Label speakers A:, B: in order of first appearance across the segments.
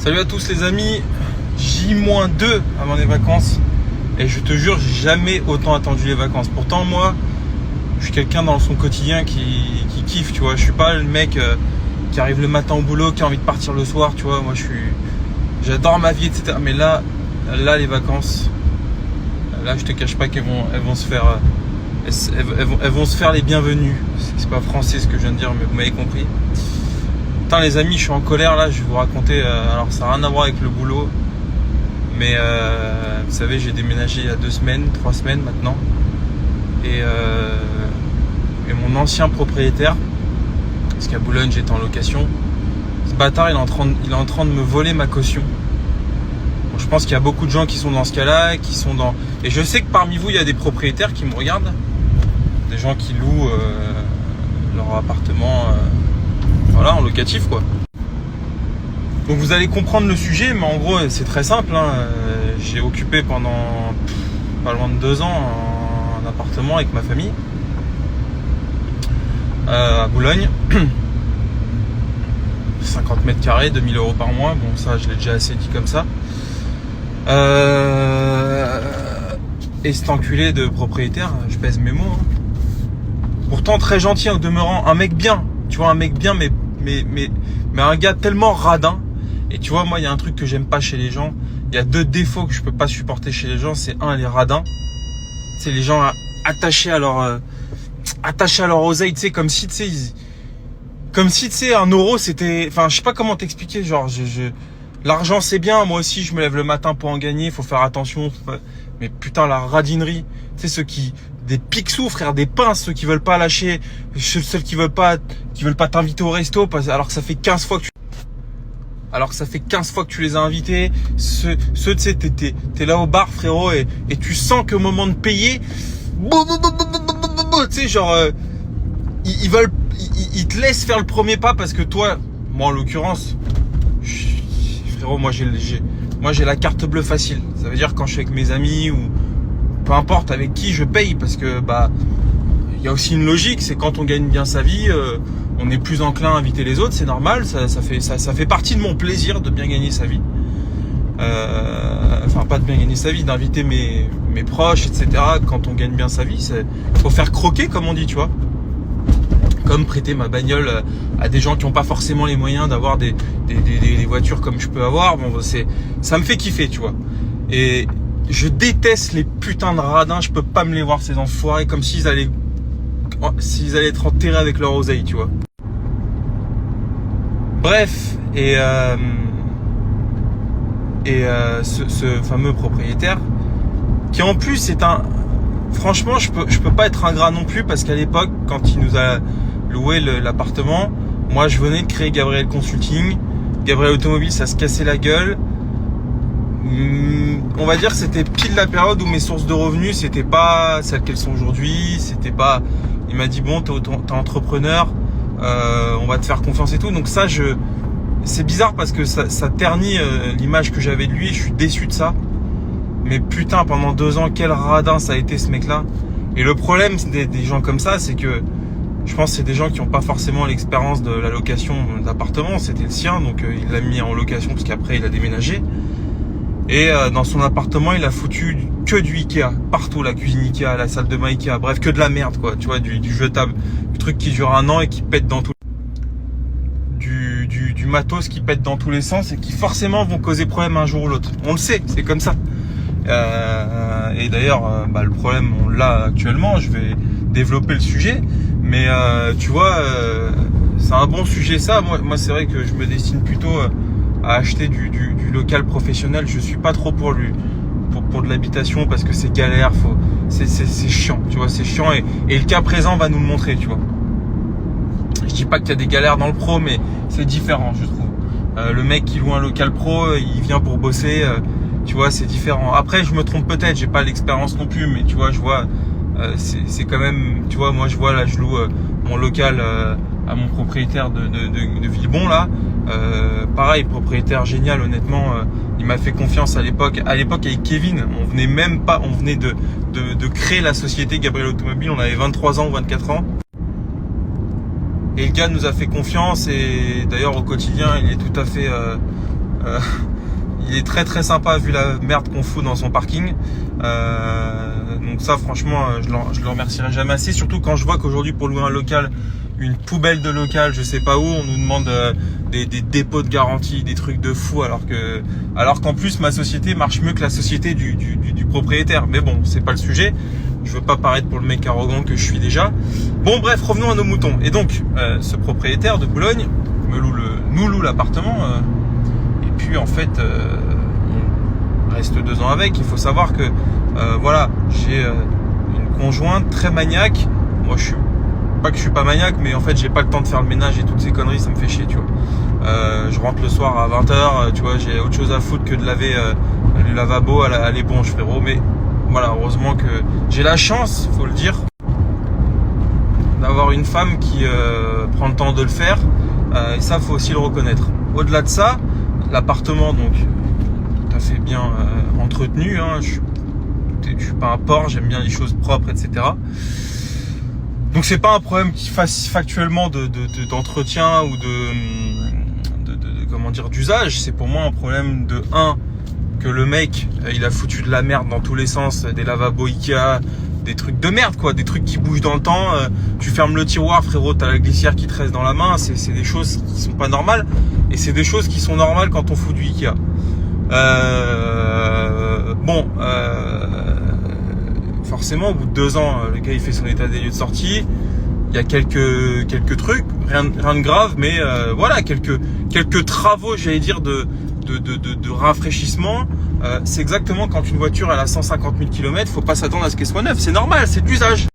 A: Salut à tous les amis, J-2 avant les vacances. Et je te jure, j'ai jamais autant attendu les vacances. Pourtant moi, je suis quelqu'un dans son quotidien qui kiffe, tu vois. Je suis pas le mec qui arrive le matin au boulot, qui a envie de partir le soir, tu vois. Moi j'adore ma vie, etc. Mais là les vacances, là je te cache pas qu'elles vont se faire, elles vont se faire les bienvenues. C'est pas français ce que je viens de dire, mais vous m'avez compris. Putain les amis, je suis en colère là, je vais vous raconter, alors ça n'a rien à voir avec le boulot, mais vous savez, j'ai déménagé il y a 2 semaines, 3 semaines maintenant, et mon ancien propriétaire, parce qu'à Boulogne j'étais en location, ce bâtard il est en train de me voler ma caution. Bon, je pense qu'il y a beaucoup de gens qui sont dans ce cas-là, et je sais que parmi vous il y a des propriétaires qui me regardent, des gens qui louent leur appartement. Voilà, en locatif quoi. Donc vous allez comprendre le sujet, mais en gros c'est très simple, hein. J'ai occupé pendant pas loin de 2 ans un appartement avec ma famille à Boulogne. 50 mètres carrés, 2000 € par mois. Bon, ça je l'ai déjà assez dit comme ça. Et cet enculé de propriétaire, je pèse mes mots, hein. Pourtant très gentil en demeurant, un mec bien, tu vois, un mec bien, mais un gars tellement radin. Et tu vois, moi il y a un truc que j'aime pas chez les gens. Il y a 2 défauts que je peux pas supporter chez les gens. C'est un, les radins. C'est les gens attachés à leur oseille, tu sais, comme si tu sais un euro c'était, enfin je sais pas comment t'expliquer, genre l'argent c'est bien, moi aussi je me lève le matin pour en gagner, faut faire attention, mais putain la radinerie, tu sais, des picsous, frère, des pinces, ceux qui veulent pas lâcher, ceux qui veulent pas t'inviter au resto, alors que ça fait 15 fois que tu les as invités. Ceux tu sais, t'es là au bar, frérot, et tu sens qu'au moment de payer, tu sais, genre, ils te laissent faire le premier pas parce que toi, moi en l'occurrence, frérot, moi j'ai la carte bleue facile. Ça veut dire quand je suis avec mes amis ou peu importe avec qui, je paye, parce que il y a aussi une logique, c'est quand on gagne bien sa vie, on est plus enclin à inviter les autres, c'est normal, ça fait partie de mon plaisir de bien gagner sa vie. Enfin pas de bien gagner sa vie, d'inviter mes proches, etc. Quand on gagne bien sa vie, il faut faire croquer, comme on dit, tu vois. Comme prêter ma bagnole à des gens qui n'ont pas forcément les moyens d'avoir des voitures comme je peux avoir. Bon, ça me fait kiffer, tu vois. Et je déteste les putains de radins, je peux pas me les voir, ces enfoirés, comme s'ils allaient être enterrés avec leur oseille, tu vois. Bref, et ce fameux propriétaire, qui en plus est franchement, je peux pas être ingrat non plus, parce qu'à l'époque, quand il nous a loué l'appartement, moi je venais de créer Gabriel Consulting, Gabriel Automobile, ça se cassait la gueule. On va dire que c'était pile la période où mes sources de revenus c'était pas celles qu'elles sont aujourd'hui, c'était pas, il m'a dit bon, t'es entrepreneur, on va te faire confiance et tout. Donc ça, c'est bizarre parce que ça ternit l'image que j'avais de lui, je suis déçu de ça. Mais putain, pendant 2 ans, quel radin ça a été ce mec là. Et le problème des gens comme ça, c'est que je pense que c'est des gens qui n'ont pas forcément l'expérience de la location d'appartement. C'était le sien, donc il l'a mis en location parce qu'après il a déménagé. Et dans son appartement, il a foutu que du Ikea, partout, la cuisine Ikea, la salle de bain Ikea, bref, que de la merde, quoi, tu vois, du jetable, du truc qui dure 1 an et qui pète dans du matos qui pète dans tous les sens et qui forcément vont causer problème un jour ou l'autre. On le sait, c'est comme ça. Et d'ailleurs, le problème, on l'a actuellement, je vais développer le sujet, mais tu vois, c'est un bon sujet ça. Moi c'est vrai que je me destine plutôt à acheter du local professionnel. Je suis pas trop pour de l'habitation parce que c'est galère, c'est chiant, tu vois, c'est chiant, et le cas présent va nous le montrer, tu vois. Je dis pas qu'il y a des galères dans le pro, mais c'est différent, je trouve. Le mec qui loue un local pro, il vient pour bosser, tu vois, c'est différent. Après, je me trompe peut-être, j'ai pas l'expérience non plus, mais tu vois, je vois, c'est quand même, tu vois, moi je vois là, je loue mon local à mon propriétaire de Villebon là. Pareil, propriétaire génial, honnêtement, il m'a fait confiance à l'époque. À l'époque avec Kevin, on venait de créer la société Gabriel Automobile, on avait 23 ans ou 24 ans. Et le gars nous a fait confiance, et d'ailleurs au quotidien il est tout à fait Il est très très sympa vu la merde qu'on fout dans son parking. Donc ça franchement je le remercierai jamais assez. Surtout quand je vois qu'aujourd'hui pour louer un local, une poubelle de local, je sais pas où, on nous demande des dépôts de garantie, des trucs de fou, alors qu'en plus ma société marche mieux que la société du propriétaire. Mais bon, c'est pas le sujet. Je veux pas paraître pour le mec arrogant que je suis déjà. Bon bref, revenons à nos moutons. Et donc ce propriétaire de Boulogne nous loue l'appartement. Et puis en fait, on reste 2 ans avec. Il faut savoir que voilà, j'ai une conjointe très maniaque. Moi, je suis pas maniaque, mais en fait, j'ai pas le temps de faire le ménage et toutes ces conneries, ça me fait chier, tu vois. Je rentre le soir à 20h, tu vois, j'ai autre chose à foutre que de laver le lavabo à l'éponge, frérot. Mais voilà, heureusement que j'ai la chance, faut le dire, d'avoir une femme qui prend le temps de le faire. Et ça, faut aussi le reconnaître. Au-delà de ça, l'appartement, donc, tout à fait bien entretenu. Hein. Je suis pas un porc, j'aime bien les choses propres, etc. Donc c'est pas un problème qui fasse factuellement d'entretien ou comment dire, d'usage. C'est pour moi un problème de que le mec il a foutu de la merde dans tous les sens, des lavabos Ikea, des trucs de merde quoi, des trucs qui bougent dans le temps. Tu fermes le tiroir, frérot, t'as la glissière qui te reste dans la main. C'est des choses qui sont pas normales et c'est des choses qui sont normales quand on fout du Ikea. Forcément, au bout de 2 ans, le gars il fait son état des lieux de sortie. Il y a quelques trucs, rien de grave, mais voilà, quelques travaux, j'allais dire, de rafraîchissement. C'est exactement quand une voiture elle a 150 000 km, faut pas s'attendre à ce qu'elle soit neuve. C'est normal, c'est de l'usage.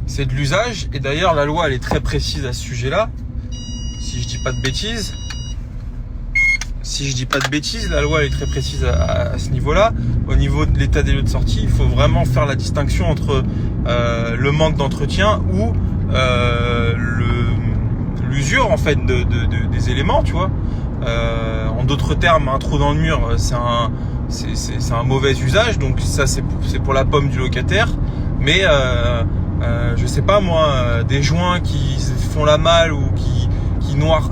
A: C'est de l'usage. Et d'ailleurs, la loi elle est très précise à ce sujet-là. Si je dis pas de bêtises. La loi elle est très précise à ce niveau-là. Au niveau de l'état des lieux de sortie, il faut vraiment faire la distinction entre le manque d'entretien ou l'usure en fait des éléments, tu vois. En d'autres termes, un trou dans le mur, c'est un mauvais usage. Donc ça, c'est pour la pomme du locataire. Mais je sais pas moi, des joints qui font la malle ou qui noirent,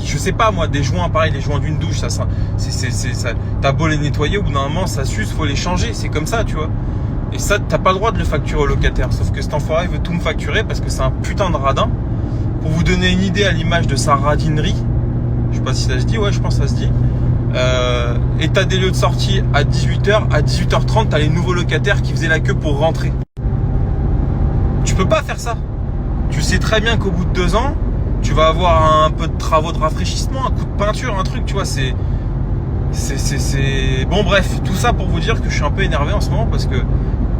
A: je sais pas moi, des joints, pareil, les joints d'une douche, ça t'as beau les nettoyer, au bout d'un moment, ça s'use, faut les changer, c'est comme ça, tu vois. Et ça, t'as pas le droit de le facturer au locataire, sauf que cet enfoiré veut tout me facturer parce que c'est un putain de radin. Pour vous donner une idée à l'image de sa radinerie, je sais pas si ça se dit, ouais, je pense que ça se dit. État des lieux de sortie à 18h, à 18h30, t'as les nouveaux locataires qui faisaient la queue pour rentrer. Tu peux pas faire ça. Tu sais très bien qu'au bout de 2 ans, tu vas avoir un peu de travaux de rafraîchissement, un coup de peinture, un truc, tu vois, c'est... Bon bref, tout ça pour vous dire que je suis un peu énervé en ce moment parce que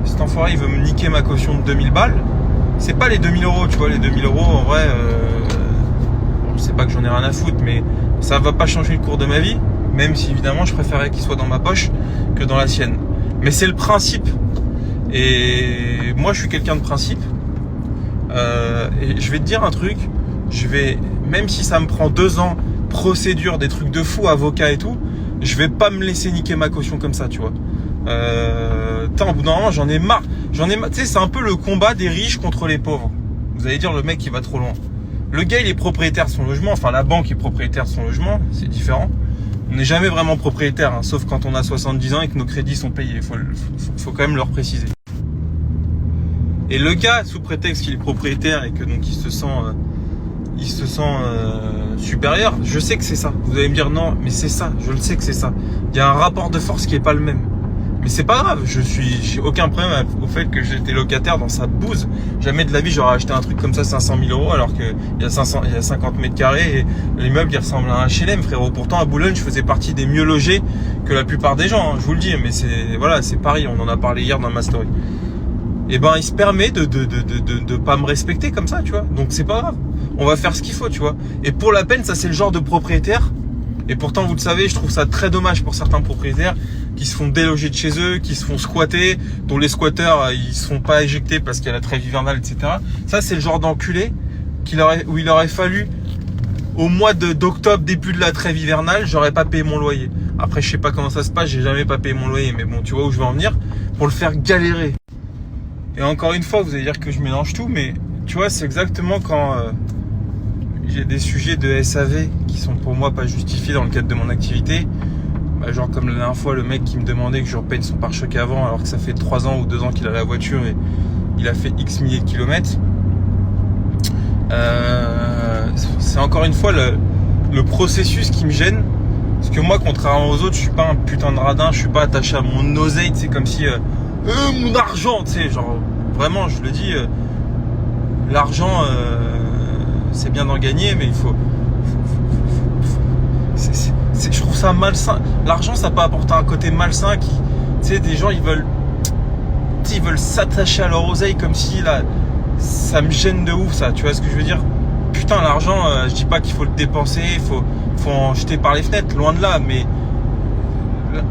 A: cet enfoiré il veut me niquer ma caution de 2000 balles. C'est pas les 2000 euros, tu vois, les 2000 euros en vrai, bon, je sais pas que j'en ai rien à foutre, mais ça va pas changer le cours de ma vie, même si évidemment je préférais qu'il soit dans ma poche que dans la sienne. Mais c'est le principe. Et moi je suis quelqu'un de principe. Et je vais te dire un truc, même si ça me prend 2 ans, procédure, des trucs de fou, avocat et tout, je vais pas me laisser niquer ma caution comme ça, tu vois. Au bout d'un moment, j'en ai marre. Tu sais, c'est un peu le combat des riches contre les pauvres. Vous allez dire, le mec, il va trop loin. Le gars, il est propriétaire de son logement. Enfin, la banque est propriétaire de son logement. C'est différent. On n'est jamais vraiment propriétaire, hein, sauf quand on a 70 ans et que nos crédits sont payés. Faut quand même leur préciser. Et le gars, sous prétexte qu'il est propriétaire et que donc il se sent supérieur, je sais que c'est ça. Vous allez me dire non, mais c'est ça, je le sais que c'est ça. Il y a un rapport de force qui est pas le même. Mais c'est pas grave, j'ai aucun problème au fait que j'étais locataire dans sa bouse. Jamais de la vie j'aurais acheté un truc comme ça 500 000 euros alors qu'il y a 50 mètres carrés et l'immeuble il ressemble à un HLM, frérot. Pourtant à Boulogne je faisais partie des mieux logés que la plupart des gens, hein, je vous le dis, mais c'est Paris, on en a parlé hier dans ma story. Et ben il se permet de pas me respecter comme ça, tu vois. Donc c'est pas grave. On va faire ce qu'il faut, tu vois. Et pour la peine, ça c'est le genre de propriétaire. Et pourtant, vous le savez, je trouve ça très dommage pour certains propriétaires qui se font déloger de chez eux, qui se font squatter, dont les squatteurs, ils se font pas éjecter parce qu'il y a la trêve hivernale, etc. Ça, c'est le genre d'enculé où il aurait fallu, au mois d'octobre, début de la trêve hivernale, j'aurais pas payé mon loyer. Après, je sais pas comment ça se passe, j'ai jamais pas payé mon loyer, mais bon, tu vois où je veux en venir, pour le faire galérer. Et encore une fois, vous allez dire que je mélange tout, mais tu vois, c'est exactement quand j'ai des sujets de SAV qui sont pour moi pas justifiés dans le cadre de mon activité. Genre comme la dernière fois, le mec qui me demandait que je repeigne son pare-choc avant alors que ça fait 3 ans ou 2 ans qu'il a la voiture et il a fait X milliers de kilomètres. C'est encore une fois le processus qui me gêne. Parce que moi, contrairement aux autres, je suis pas un putain de radin, je suis pas attaché à mon oseille, c'est comme si mon argent, tu sais, genre vraiment, je le dis, l'argent, c'est bien d'en gagner, mais il faut je trouve ça malsain. L'argent, ça peut apporter un côté malsain qui, tu sais, des gens, ils veulent s'attacher à leur oseille comme si là, ça me gêne de ouf, ça. Tu vois ce que je veux dire? Putain, l'argent, je dis pas qu'il faut le dépenser, faut en jeter par les fenêtres, loin de là, mais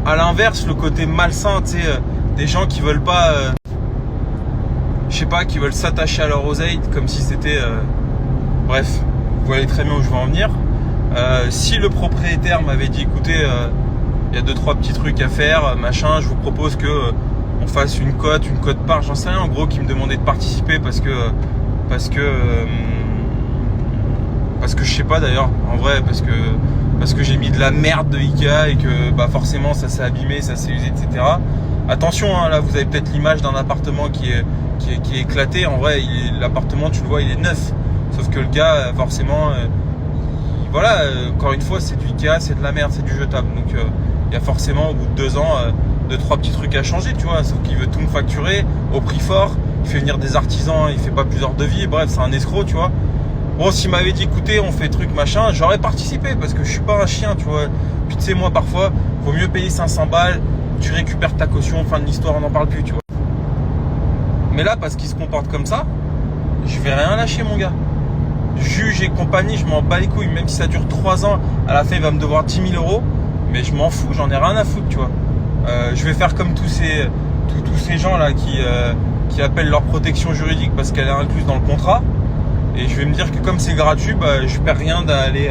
A: à l'inverse, le côté malsain, tu sais, des gens qui veulent pas, je sais pas, qui veulent s'attacher à leur oseille comme si c'était, bref, vous voyez très bien où je veux en venir. Si le propriétaire m'avait dit, écoutez, il y a 2-3 petits trucs à faire, machin, je vous propose que on fasse une cote part, j'en sais rien, en gros, qui me demandait de participer parce que je sais pas d'ailleurs, en vrai, parce que j'ai mis de la merde de Ikea et que bah forcément ça s'est abîmé, ça s'est usé, etc. Attention, hein, là vous avez peut-être l'image d'un appartement qui est éclaté. En vrai, l'appartement, tu le vois, il est neuf. Sauf que le gars, forcément, voilà, encore une fois, c'est du Ikea, c'est de la merde, c'est du jetable. Donc il y a forcément au bout de 2 ans 2-3 petits trucs à changer, tu vois. Sauf qu'il veut tout me facturer au prix fort. Il fait venir des artisans, il fait pas plusieurs devis. Bref, c'est un escroc, tu vois. Bon, s'il m'avait dit, écoutez, on fait truc machin, j'aurais participé parce que je suis pas un chien, tu vois. Puis tu sais, moi, parfois, vaut mieux payer 500 balles, tu récupères ta caution, fin de l'histoire, on n'en parle plus, tu vois. Mais là, parce qu'il se comporte comme ça, je vais rien lâcher, mon gars. Juge et compagnie, je m'en bats les couilles. Même si ça dure 3 ans, à la fin, il va me devoir 10 000 euros. Mais je m'en fous, j'en ai rien à foutre, tu vois. Je vais faire comme tous ces gens là qui appellent leur protection juridique parce qu'elle est incluse dans le contrat. Et je vais me dire que comme c'est gratuit, bah, je perds rien d'aller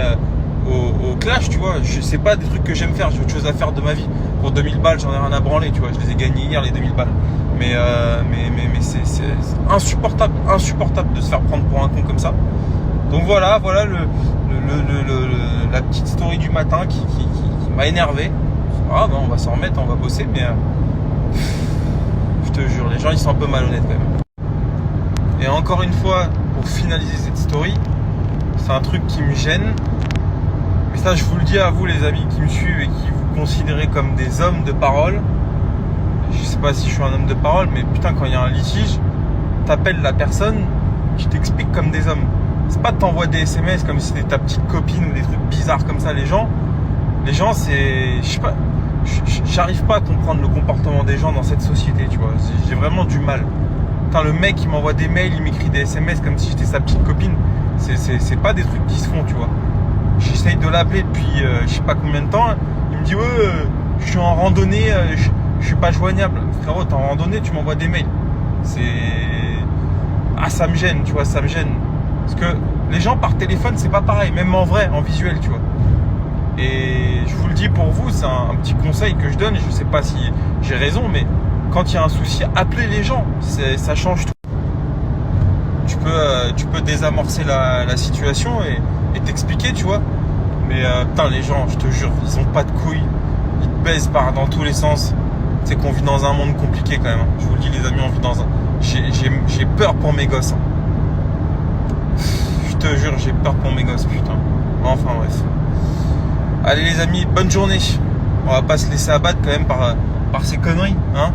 A: au clash, tu vois. C'est pas des trucs que j'aime faire, j'ai autre chose à faire de ma vie. Pour 2000 balles, j'en ai rien à branler, tu vois. Je les ai gagnés hier, les 2000 balles. Mais c'est insupportable de se faire prendre pour un con comme ça. Donc voilà la petite story du matin qui m'a énervé. Ah ben on va s'en remettre, on va bosser, mais je te jure, les gens ils sont un peu malhonnêtes quand même. Et encore une fois, pour finaliser cette story, c'est un truc qui me gêne. Mais ça, je vous le dis à vous, les amis qui me suivent et qui vous considérez comme des hommes de parole. Je sais pas si je suis un homme de parole, mais putain, quand il y a un litige, t'appelles la personne qui t'explique comme des hommes. C'est pas de t'envoyer des SMS comme si c'était ta petite copine ou des trucs bizarres comme ça. Les gens, c'est, je sais pas, j'arrive pas à comprendre le comportement des gens dans cette société, tu vois. J'ai vraiment du mal. Putain, le mec, il m'envoie des mails, il m'écrit des SMS comme si j'étais sa petite copine. C'est pas des trucs qui se font, tu vois. J'essaye de l'appeler depuis je sais pas combien de temps. Il me dit ouais, je suis en randonnée, je suis pas joignable. Frérot, t'es en randonnée, tu m'envoies des mails. Ça me gêne, tu vois, ça me gêne. Parce que les gens par téléphone, c'est pas pareil, même en vrai, en visuel, tu vois. Et je vous le dis pour vous, c'est un petit conseil que je donne. Et je sais pas si j'ai raison, mais quand il y a un souci, appelez les gens, ça change tout. Tu peux désamorcer la situation et t'expliquer, tu vois. Mais putain, les gens, je te jure, ils ont pas de couilles. Ils te baisent dans tous les sens. C'est qu'on vit dans un monde compliqué quand même. Je vous le dis, les amis, on vit dans un... J'ai peur pour mes gosses. Je te jure, j'ai peur pour mes gosses, putain. Enfin, bref. Allez, les amis, bonne journée. On va pas se laisser abattre quand même par ces conneries, hein.